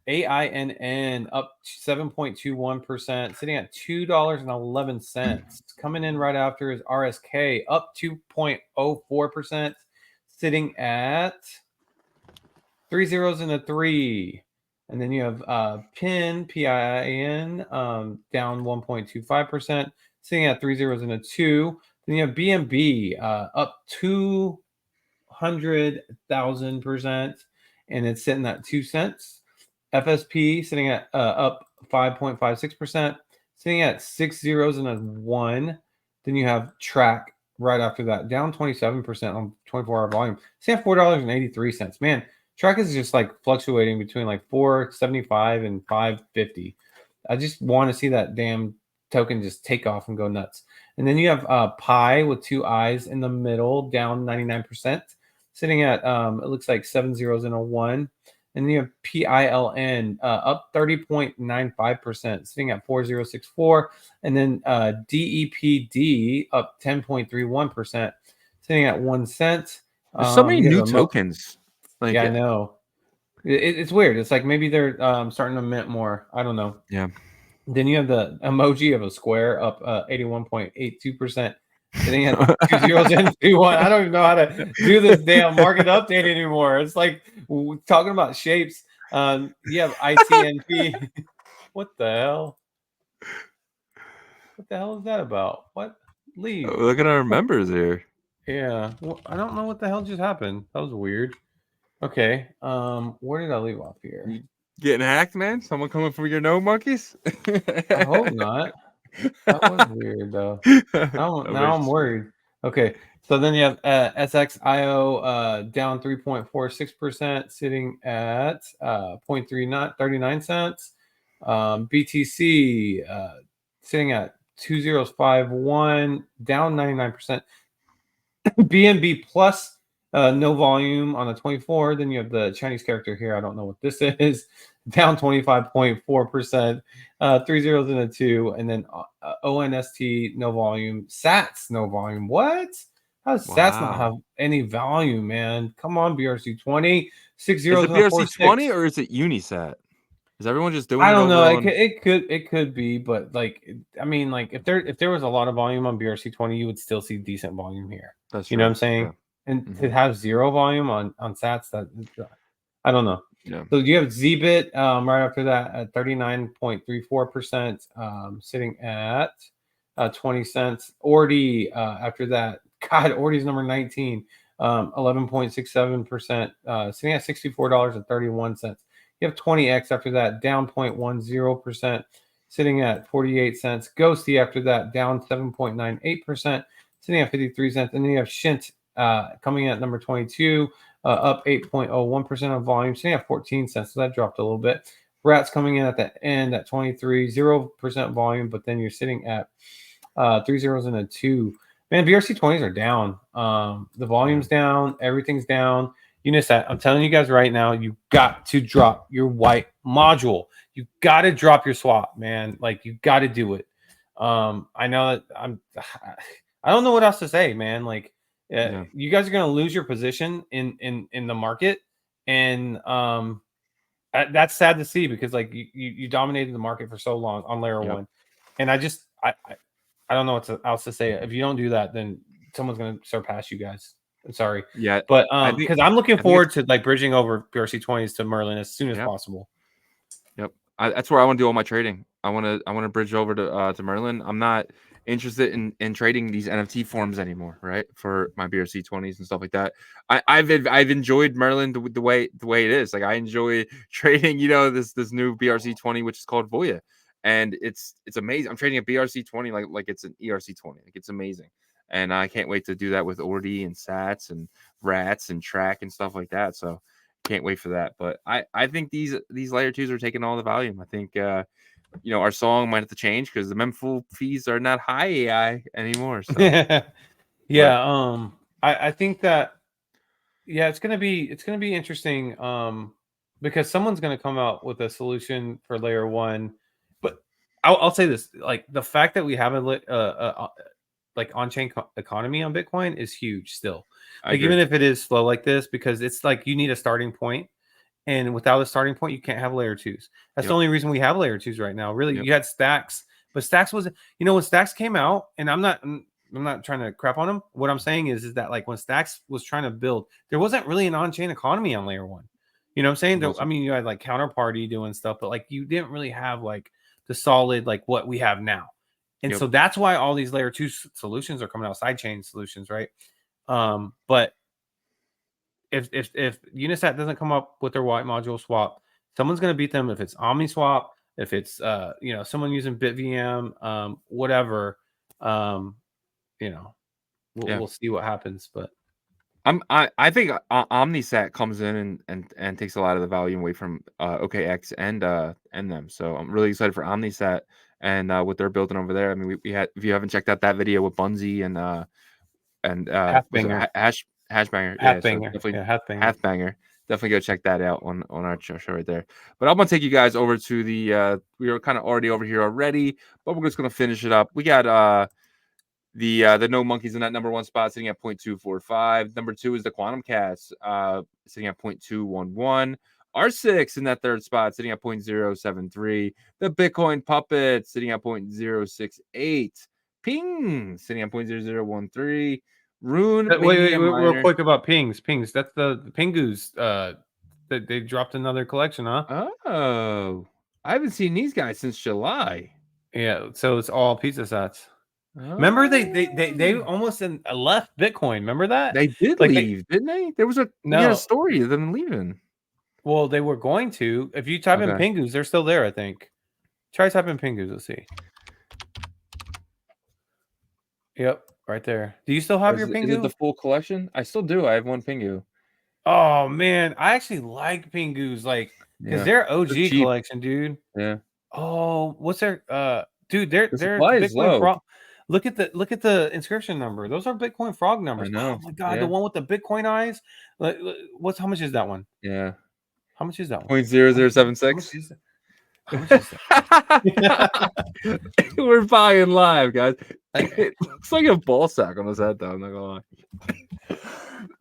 AINN up 7.21%, sitting at $2.11. Coming in right after is RSK up 2.04%, sitting at 3 zeros and a 3. And then you have PIN down 1.25%, sitting at 3 zeros and a 2. Then you have BNB up 200,000%, and it's sitting at 2 cents. FSP sitting at up 5.56%, sitting at 6 zeros and a 1. Then you have Track right after that, down 27% on 24-hour volume, sitting at $4.83. Man, Track is just like fluctuating between like 4.75 and 5.50. I just want to see that damn token just take off and go nuts. And then you have Pi with 2 eyes in the middle, down 99%, sitting at it looks like 7 zeros and a 1. And then you have PILN up 30.95%, sitting at 4064. And then DEPD up 10.31%, sitting at 1 cent. There's so many You new have tokens. Like, yeah, I know. It's weird. It's like maybe they're starting to mint more. I don't know. yeah. Then you have the emoji of a square up 81.82%, sitting at 2 zeros and 2 1. I don't even know how to do this damn market update anymore. It's like talking about shapes. You have ITNP. What the hell? What the hell is that about? What? Leave. Look at our members here. Yeah. Well, I don't know what the hell just happened. That was weird. Okay. Where did I leave off here? You getting hacked, man? Someone coming for your Node Monkeys? I hope not. That was weird though. Now Very I'm strange. worried. Okay, so then you have SXIO down 3.46%, sitting at 0.39 cents. BTC sitting at 2051, down 99%. BNB plus no volume on the 24. Then you have the Chinese character here. I don't know what this is. Down 25.4%. 3 zeros and a 2. And then ONST no volume. SATS no volume. What? How does SATS not have Wow. any volume, man? Come on, BRC20. 6 Is zeros it and a 4 BRC20 6. or is it Unisat? Is everyone just doing I it don't know. over on? It could be, but like I mean, like if there was a lot of volume on BRC20, you would still see decent volume here. That's You know what true. I'm saying? Yeah. And to Hmm. have zero volume on Sats, that I don't know. Yeah. So you have Zbit right after that at 39.34%, sitting at 20 cents. Ordi after that, God, Ordi's number 19, 11.67%, sitting at $64.31. You have 20x after that, down 0.10%, sitting at 48 cents. Ghosty after that, down 7.98%, sitting at 53 cents. And then you have Shint coming in at number 22, up 8.01% of volume, sitting at 14 cents. So that dropped a little bit. Rats coming in at the end at 23, 0% volume, but then you're sitting at 3 zeros and a 2. Man, BRC20s are down. The volume's down. Everything's down. Unisat, I'm telling you guys right now, you got to drop your white module. You got to drop your swap, man. Like, you got to do it. I know that I don't know what else to say, man. Like, Yeah. you guys are going to lose your position in the market. And that's sad to see because, like, you dominated the market for so long on layer Yep. one. And I don't know what else to say. If you don't do that, then someone's going to surpass you guys. I'm sorry. Yeah. But I think. because I'm looking I think it's. forward to like bridging over BRC20s to Merlin as soon as Yep. possible. Yep. That's where I want to do all my trading. I want to bridge over to Merlin. I'm not interested in trading these NFT forms anymore, right? For my BRC20s and stuff like that. I've enjoyed Merlin the way it is. Like I enjoy trading, this new BRC20 which is called VOYA. And it's amazing. I'm trading a BRC20 like it's an ERC20. Like it's amazing. And I can't wait to do that with Ordi and Sats and Rats and Track and stuff like that. So can't wait for that. But I think these layer twos are taking all the volume. I think our song might have to change because the mempool fees are not high AI anymore. So but Yeah. I think that it's gonna be interesting. Because someone's gonna come out with a solution for layer one. But I'll say this: like the fact that we have like on-chain economy on Bitcoin is huge still. I Like agree. even if it is slow like this, because it's like you need a starting point, and without a starting point, you can't have layer twos. That's the Yep. only reason we have layer twos right now. Really, Yep. you had Stacks, but Stacks was when Stacks came out, and I'm not trying to crap on him. What I'm saying is that like when Stacks was trying to build, there wasn't really an on-chain economy on layer one. You know what I'm saying? It I wasn't. mean, you had like Counterparty doing stuff, but like you didn't really have like the solid like what we have now. And Yep. so that's why all these layer two solutions are coming out, sidechain solutions, right? But if Unisat doesn't come up with their white module swap, someone's going to beat them. If it's OmniSwap, if it's someone using BitVM, whatever, um, Yeah. we'll see what happens. But I think Omnisat comes in and takes a lot of the volume away from OKX and them. So I'm really excited for Omnisat and what they're building over there. I mean, we had, if you haven't checked out that video with Bunzi and was it Halfbanger, Hashbanger? Yeah, so Halfbanger, definitely yeah, Halfbanger. Halfbanger. Definitely go check that out on our show right there. But I'm gonna take you guys over to the we were kind of already over here already, but we're just gonna finish it up. We got the Node Monkeys in that number one spot sitting at 0.245. Number two is the Quantum Cats sitting at 0.211. R6 in that third spot sitting at 0.073. The Bitcoin Puppet sitting at 0.068. Ping sitting at 0.0013. Rune Wait, Mania real Miner. quick about pings. Pings. That's the Pingus. That they dropped another collection, huh? Oh, I haven't seen these guys since July. Yeah. So it's all pizza sets. Remember they Oh, almost left Bitcoin. Remember that? they did Like they leave, didn't they? We had a no. story of them leaving. Well, they were going to. If you type in Okay. Pingus, they're still there. I think. Try typing Pingus. Let's see. Yep, right there. Do you still have your Is it the Pingu? full collection? I still do. I have one Pingu. Oh man, I actually like Pingus, like, because Yeah, they're they're OG cheap. collection, dude. Yeah, Oh, what's their dude, they're the they're the supply is Bitcoin low. frog. Look at the inscription number. Those are Bitcoin frog I numbers. Oh know. my god, the Yeah, one with the Bitcoin eyes. What's how much is that one? yeah. How much is that one? Point zero How much zero is, seven how much six. is that? How much is that? We're buying live, guys. I- It looks like a ball sack on his head, though. I'm not gonna lie.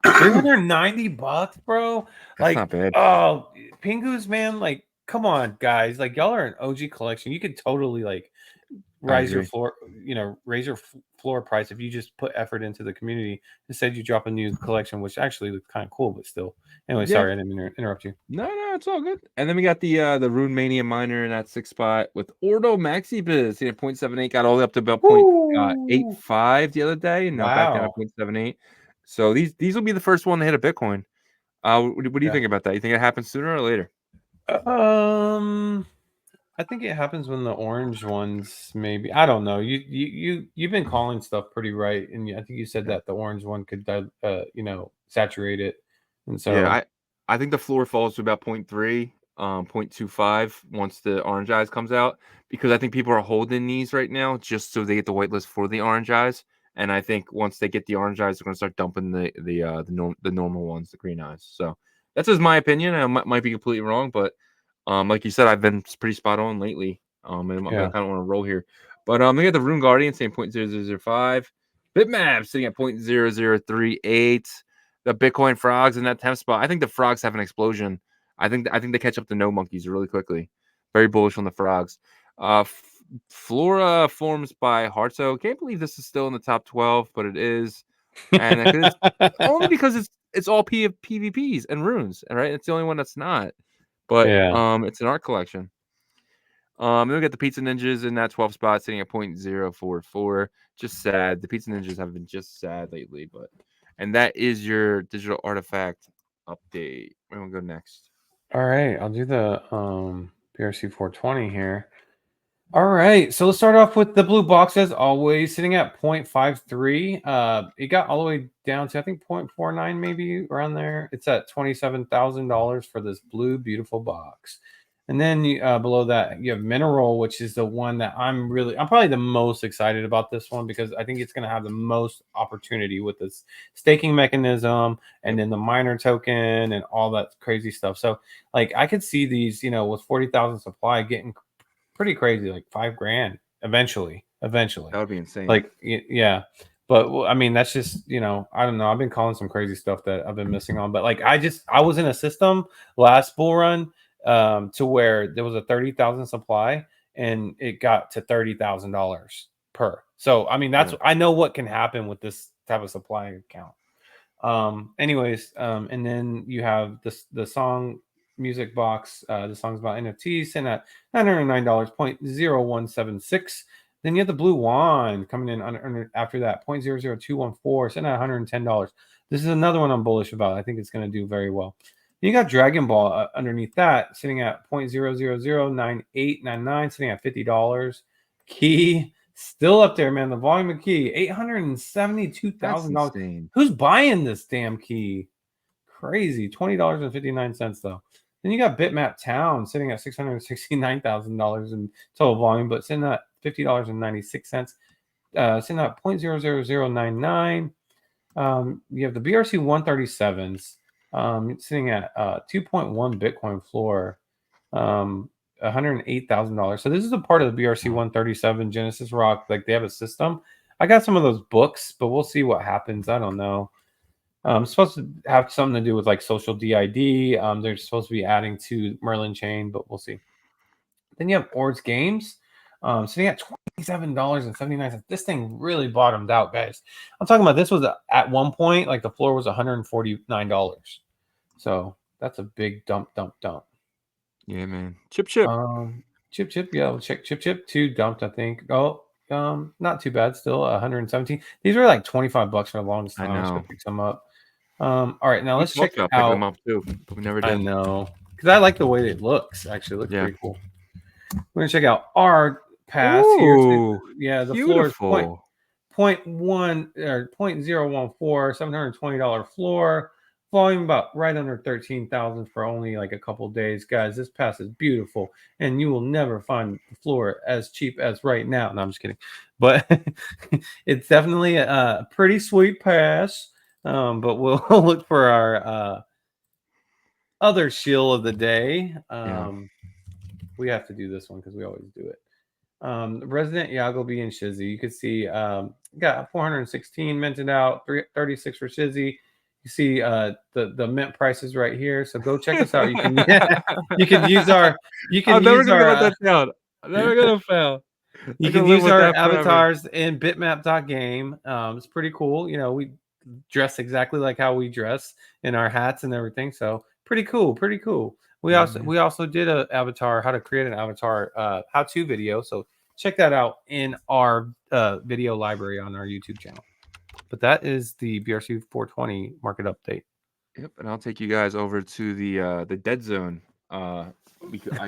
$390, bro. That's Like, not bad. oh, Pingus, man. Like, come on, guys. Like, y'all are an OG collection. You could totally like I raise your agree. floor, raise your floor price if you just put effort into the community. Instead, you drop a new collection, which actually looks kind of cool, but still. Anyway, Yeah. sorry, I didn't mean to interrupt you. No, it's all good. And then we got the Rune Mania miner in that 6th spot with Ordo Maxi Biz at 0.78, got all the way up to about Woo! 0.85 the other day, and now back down to Wow. 0.78. So these will be the first one to hit a Bitcoin. What do you Yeah. think about that? You think it happens sooner or later? I think it happens when the orange ones, maybe. I don't know. You've been calling stuff pretty right, and I think you said Yeah. that the orange one could, saturate it, and Yeah, so I think the floor falls to about 0.3, 0.25 once the orange eyes comes out, because I think people are holding these right now just so they get the whitelist for the orange eyes. And I think once they get the orange eyes, they're gonna start dumping the normal ones, the green eyes. So that's just my opinion. I might be completely wrong, but like you said, I've been pretty spot on lately. And I yeah. kind of want to roll here. But they got the Rune Guardian saying 0.0005. Bitmap sitting at 0.0038. The Bitcoin frogs in that 10th spot. I think the frogs have an explosion. I think they catch up to Node Monkeys really quickly. Very bullish on the frogs. Flora forms by Harto. Can't believe this is still in the top 12, but it is. And it's only because it's all PvPs and runes, right? It's the only one that's not. But Yeah. it's an art collection. Then we got the Pizza Ninjas in that 12th spot, sitting at 0.044. Just sad. The Pizza Ninjas have been just sad lately, but and that is your digital artifact update. Where do we go next? All right, I'll do the PRC 420 here. All right, so let's start off with the blue box as always, sitting at 0.53. It got all the way down to I think 0.49, maybe around there. It's at $27,000 for this blue beautiful box. And then below that, you have Mineral, which is the one that I'm probably the most excited about this one because I think it's going to have the most opportunity with this staking mechanism and then the miner token and all that crazy stuff. So, like, I could see these, with 40,000 supply getting pretty crazy, like $5,000 eventually. That would be insane. Like, yeah. But well, I mean, that's just, I don't know. I've been calling some crazy stuff that I've been missing on. But like, I was in a system last bull run to where there was a 30,000 supply and it got to $30,000 per. So, I mean, I know what can happen with this type of supply account. And then you have the song music box. The song's about NFTs and at $909, 0.0176. Then you have the blue wand coming in after that, 0.00214, sitting at $110. This is another one I'm bullish about. I think it's going to do very well. Then you got Dragon Ball underneath that, sitting at 0.0009899, sitting at $50. Key still up there, man. The volume of key, $872,000. That's insane. Who's buying this damn key? Crazy. $20.59 though. Then you got Bitmap Town sitting at $669,000 in total volume, but sitting at $50.96. Sitting at 0.00099. You have the BRC 137s sitting at 2.1 Bitcoin floor, $108,000. So this is a part of the BRC 137 Genesis Rock. Like they have a system. I got some of those books, but we'll see what happens. I don't know. It's supposed to have something to do with like social DID. They're supposed to be adding to Merlin chain, but we'll see. Then you have Ords Games sitting at $27.79. This thing really bottomed out, guys. I'm talking about this was at one point, like the floor was $149. So that's a big dump. Yeah, man. Chip. Chip. Yeah, we'll check Chip 2 dumped, I think. Oh, not too bad still. 117. These were like $25 for the longest time. I should pick some up. All right, now let's check about out. picking them up too, but we never did. I know because I like the way it looks. Actually, it looks pretty cool. We're gonna check out our pass here. Ooh, Yeah, the beautiful. 0.1 or 0.014, $720 floor, volume about right under 13,000 for only like a couple days, guys. This pass is beautiful, and you will never find the floor as cheap as right now. No, I'm just kidding, but it's definitely a pretty sweet pass. But we'll look for our other shill of the day. We have to do this one because we always do it. Resident Yagobi and Shizzy. You can see got 416 minted out, 36 for Shizzy. You see the mint prices right here. So go check us out. You can you can use our I'm never gonna let that down. I'm never gonna fail. You can use our avatars in bitmap.game. It's pretty cool. You know, we dress exactly like how we dress in our hats and everything. So pretty cool. Pretty cool. We also did a avatar, how to create an avatar how-to video. So check that out in our video library on our YouTube channel. But that is the BRC 420 market update. Yep, and I'll take you guys over to the dead zone. I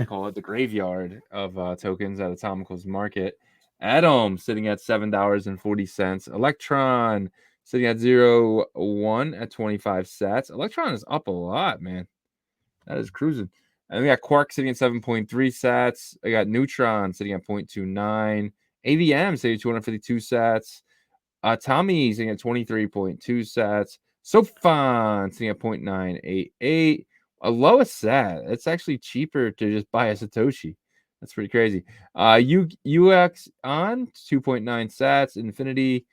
call it the graveyard of tokens at Atomical's market. Atom sitting at $7.40. Electron sitting at 0.1 at 25 sats. Electron is up a lot, man. That is cruising. And we got Quark sitting at 7.3 sats. I got Neutron sitting at 0.29. AVM sitting at 252 sats. Tommy sitting at 23.2 sats. SoFun sitting at 0.988. A lowest sat. It's actually cheaper to just buy a Satoshi. That's pretty crazy. UX on 2.9 sats. Infinity.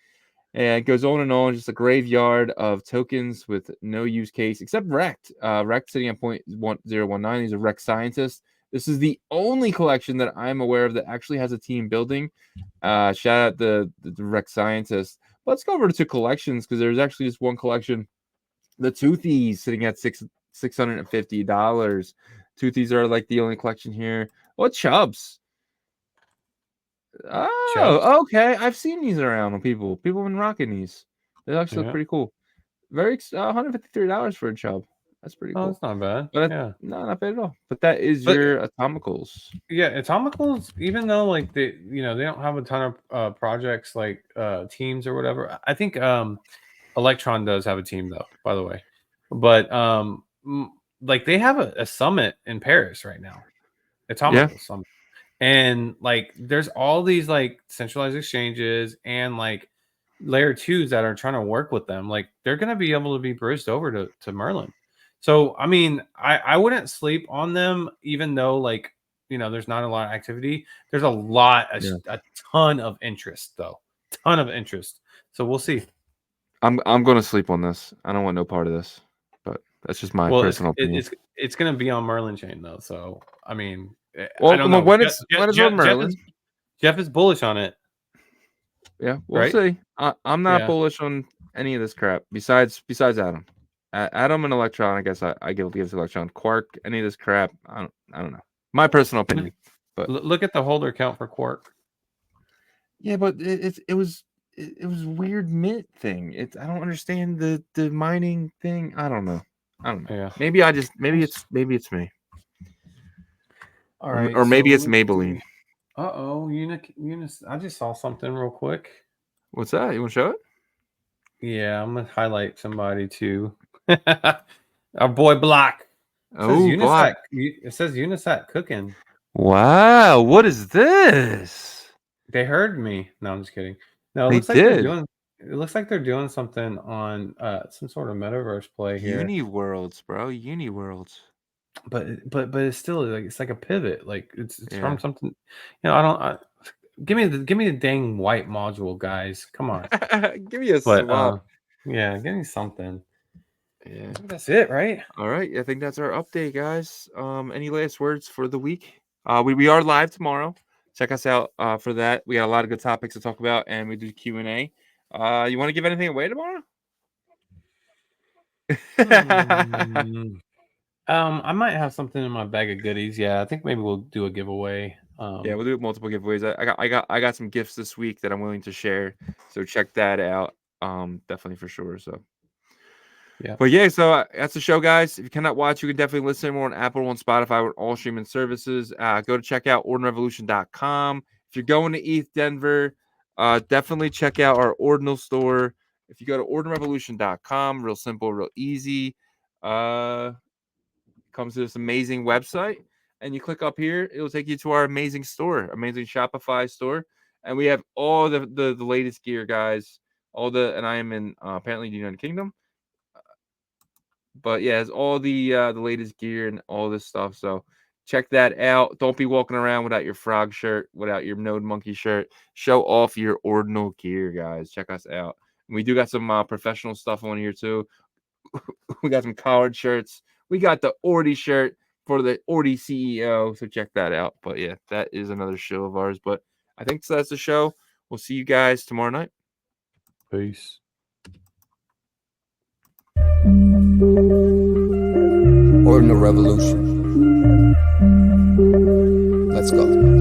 And it goes on and on, just a graveyard of tokens with no use case, except Rect. Rect sitting at 0.1019. He's a Rect scientist. This is the only collection that I'm aware of that actually has a team building. Shout out the Rect scientist. Let's go over to collections because there's actually just one collection. The Toothies sitting at $650. Toothies are like the only collection here. What Chubs? Oh, okay. I've seen these around on people. People have been rocking these. They actually look pretty cool. Very $153 for a Chub. That's pretty cool. That's not bad. But no, not bad at all. But that is your Atomicals. Yeah, Atomicals, even though like they don't have a ton of projects like teams or whatever. I think Electron does have a team though, by the way. But like they have a summit in Paris right now. Atomical summit. And like there's all these like centralized exchanges and like layer 2s that are trying to work with them. Like they're gonna be able to be bridged over to Merlin. So I mean, I wouldn't sleep on them, even though like there's not a lot of activity. There's a ton of interest though. Ton of interest. So we'll see. I'm gonna sleep on this. I don't want no part of this. But that's just my personal opinion. It's gonna be on Merlin chain though. So I mean, well, I don't know. When it's on Merlin, Jeff is bullish on it. Yeah, we'll see. I'm not bullish on any of this crap. Besides Atom, Atom and Electron. I guess I give to Electron. Quark, any of this crap. I don't know. My personal opinion. But look at the holder count for Quark. Yeah, but it was weird mint thing. I don't understand the mining thing. I don't know. Yeah. Maybe it's me. All right. Or maybe it's Maybelline. Eunice, I just saw something real quick. What's that? You want to show it? Yeah, I'm gonna highlight somebody too. Our boy Block. Block. It says Unisat cooking. Wow, what is this? They heard me. No, I'm just kidding. No, it looks like they're doing something on some sort of metaverse play here. Uniworlds, bro. Uniworlds. But it's still like it's like a pivot. Like it's from something. Give me the dang white module, guys. Come on. Give me a swap. Yeah, give me something. Yeah. I think that's it, right? All right. I think that's our update, guys. Any last words for the week? We are live tomorrow. Check us out for that. We got a lot of good topics to talk about, and we do Q&A. You want to give anything away tomorrow? I might have something in my bag of goodies. Yeah, I think maybe we'll do a giveaway. Yeah, we'll do multiple giveaways. I got some gifts this week that I'm willing to share. So check that out. Definitely for sure. So yeah. But yeah, so that's the show, guys. If you cannot watch, you can definitely listen more on Apple and Spotify with all streaming services. Go to check out OrdinalRevolution.com. If you're going to ETH Denver, Definitely check out our Ordinal store. If you go to ordinalrevolution.com, real simple, real easy. Comes to this amazing website, and you click up here, it will take you to our amazing store, amazing Shopify store, and we have all the latest gear, guys. And I am in apparently the United Kingdom, but yeah, it's all the latest gear and all this stuff. So check that out. Don't be walking around without your frog shirt, without your Node Monke shirt. Show off your Ordinal gear, guys. Check us out. And we do got some professional stuff on here too. We got some collared shirts. We got the Ordi shirt for the Ordi CEO. So check that out. But yeah, that is another show of ours. But I think that's the show. We'll see you guys tomorrow night. Peace. Ordinal Revolution. Let's go.